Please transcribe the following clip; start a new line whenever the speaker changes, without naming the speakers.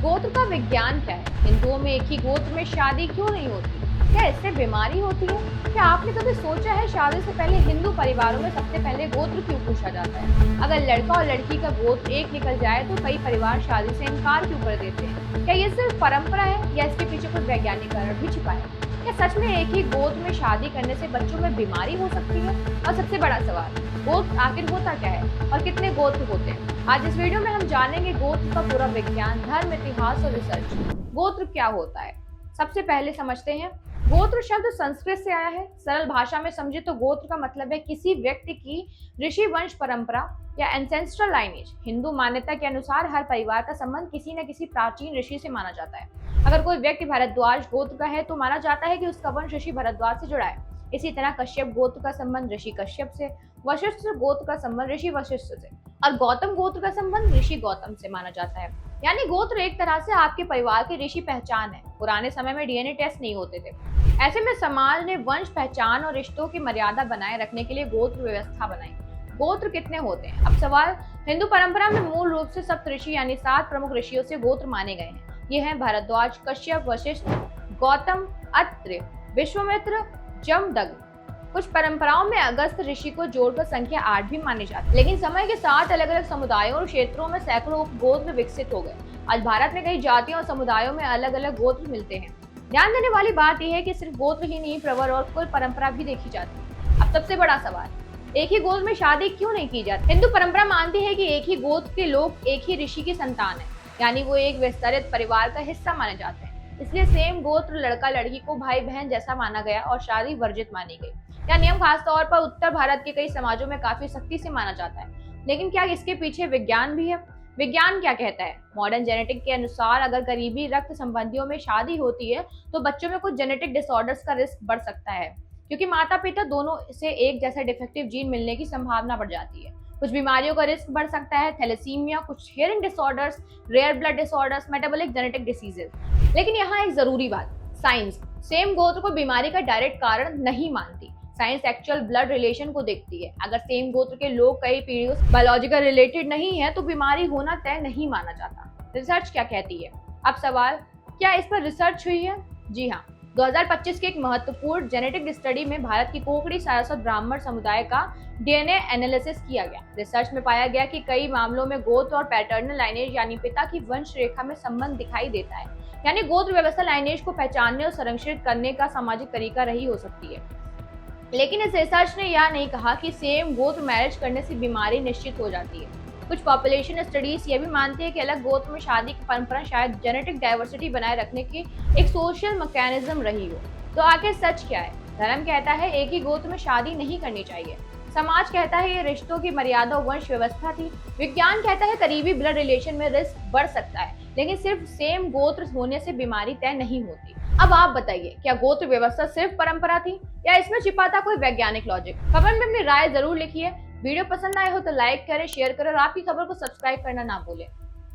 गोत्र का विज्ञान क्या है? हिंदुओं में एक ही गोत्र में शादी क्यों नहीं होती? क्या इससे बीमारी होती है? क्या आपने कभी सोचा है शादी से पहले हिंदू परिवारों में सबसे पहले गोत्र क्यों पूछा जाता है? अगर लड़का और लड़की का गोत्र एक निकल जाए तो कई परिवार शादी से इनकार क्यों कर देते हैं? क्या ये सिर्फ परंपरा है या इसके पीछे कोई वैज्ञानिक कारण भी छिपा है? क्या सच में एक ही गोत्र में शादी करने से बच्चों में बीमारी हो सकती है? और सबसे बड़ा सवाल, गोत्र आखिर होता क्या है और कितने गोत्र होते हैं? आज इस वीडियो में हम जानेंगे गोत्र का पूरा विज्ञान, धर्म, इतिहास और रिसर्च। गोत्र क्या होता है? सबसे पहले समझते हैं। गोत्र शब्द संस्कृत से आया है। सरल भाषा में समझे तो गोत्र का मतलब है किसी व्यक्ति की ऋषि वंश परंपरा या एंसेस्ट्रल लाइनेज। हिंदू मान्यता के अनुसार हर परिवार का संबंध किसी न किसी प्राचीन ऋषि से माना जाता है। अगर कोई व्यक्ति भारद्वाज गोत्र का है तो माना जाता है कि उसका वंश ऋषि भारद्वाज से जुड़ा है। इसी तरह कश्यप गोत्र का संबंध ऋषि कश्यप से, वशिष्ठ गोत्र का संबंध ऋषि वशिष्ठ से और गौतम गोत्र का संबंध ऋषि गौतम से माना जाता है। यानी गोत्र एक तरह से आपके परिवार की ऋषि पहचान है। पुराने समय में डीएनए टेस्ट नहीं होते थे। ऐसे में समाज ने वंश पहचान और रिश्तों की मर्यादा बनाए रखने के लिए गोत्र व्यवस्था बनाई। गोत्र कितने होते हैं? अब सवाल, हिंदू परंपरा में मूल रूप से सप्तऋषि यानी 7 प्रमुख ऋषियों से गोत्र माने गए हैं। ये हैं भारद्वाज, कश्यप, वशिष्ठ, गौतम, अत्रि, विश्वामित्र, जमदग्नि। कुछ परंपराओं में अगस्त ऋषि को जोड़कर संख्या 8 भी मानी जाती है। लेकिन समय के साथ अलग अलग समुदायों और क्षेत्रों में सैकड़ों उपगोत्र विकसित हो गए। आज भारत में कई जातियों और समुदायों में अलग अलग गोत्र मिलते हैं। ध्यान देने वाली बात यह है कि सिर्फ गोत्र ही नहीं, प्रवर और कुल परंपरा भी देखी जाती है। अब सबसे बड़ा सवाल, एक ही गोत्र में शादी क्यों नहीं की जाती? हिंदू परंपरा मानती है कि एक ही गोत्र के लोग एक ही ऋषि की संतान है, यानी वो एक विस्तृत परिवार का हिस्सा माने जाते हैं। इसलिए सेम गोत्र लड़का लड़की को भाई बहन जैसा माना गया और शादी वर्जित मानी गई। यह नियम खासतौर पर उत्तर भारत के कई समाजों में काफी सख्ती से माना जाता है। लेकिन क्या इसके पीछे विज्ञान भी है? विज्ञान क्या कहता है? मॉडर्न जेनेटिक के अनुसार अगर करीबी रक्त संबंधियों में शादी होती है तो बच्चों में कुछ जेनेटिक डिसऑर्डर्स का रिस्क बढ़ सकता है, क्योंकि माता पिता दोनों से एक जैसा डिफेक्टिव जीन मिलने की संभावना बढ़ जाती है। कुछ बीमारियों का रिस्क बढ़ सकता है, थैलेसीमिया, कुछ hearing disorders, rare blood disorders, metabolic genetic diseases. लेकिन यहाँ एक जरूरी बात, साइंस सेम गोत्र को बीमारी का डायरेक्ट कारण नहीं मानती। साइंस एक्चुअल ब्लड रिलेशन को देखती है। अगर सेम गोत्र के लोग कई पीढ़ियों से बायोलॉजिकल रिलेटेड नहीं है तो बीमारी होना तय नहीं माना जाता। रिसर्च क्या कहती है? अब सवाल, क्या इस पर रिसर्च हुई है? जी हाँ, 2025 के एक महत्वपूर्ण जेनेटिक स्टडी में भारत की कोंकणी सारस्वत ब्राह्मण समुदाय का डीएनए एनालिसिस किया गया। रिसर्च में पाया गया कि कई मामलों में गोत्र और पैटर्नल लाइनेज यानी पिता की वंश रेखा में संबंध दिखाई देता है। यानी गोत्र व्यवस्था लाइनेज को पहचानने और संरक्षित करने का सामाजिक तरीका रही हो सकती है। लेकिन इस रिसर्च ने यह नहीं कहा कि सेम गोत्र मैरिज करने से बीमारी निश्चित हो जाती है। कुछ पॉपुलेशन स्टडीज ये भी मानती है कि अलग गोत्र में शादी की परंपरा शायद जेनेटिक डाइवर्सिटी बनाए रखने की एक सोशल मैकेनिज्म रही हो। तो आखिर सच क्या है? धर्म कहता है एक ही गोत्र में शादी नहीं करनी चाहिए। समाज कहता है ये रिश्तों की मर्यादा वंश व्यवस्था थी। विज्ञान कहता है करीबी ब्लड रिलेशन में रिस्क बढ़ सकता है, लेकिन सिर्फ सेम गोत्र होने से बीमारी तय नहीं होती। अब आप बताइए, क्या गोत्र व्यवस्था सिर्फ परंपरा थी या इसमें छिपा था कोई वैज्ञानिक लॉजिक? कमेंट में अपनी राय जरूर लिखिए। वीडियो पसंद आए हो तो लाइक करें, शेयर करें और आपकी खबर को सब्सक्राइब करना ना भूलें।